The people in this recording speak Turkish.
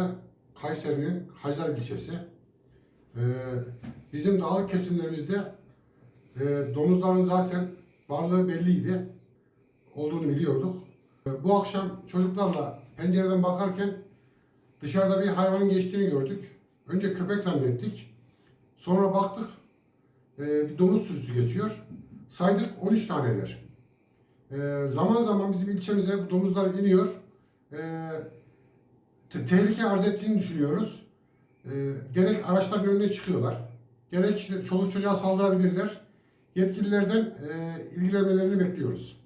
burası Kayseri'nin Hacer ilçesi. Bizim dağlık kesimlerimizde domuzların zaten varlığı belliydi. Olduğunu biliyorduk. Bu akşam çocuklarla pencereden bakarken dışarıda bir hayvanın geçtiğini gördük. Önce köpek zannettik. Sonra baktık bir domuz sürüsü geçiyor. Saydık 13 taneler. Zaman zaman bizim ilçemize bu domuzlar iniyor. Tehlike arz ettiğini düşünüyoruz. Gerek araçların önüne çıkıyorlar, gerek işte çoluk çocuğa saldırabilirler. Yetkililerden ilgilenmelerini bekliyoruz.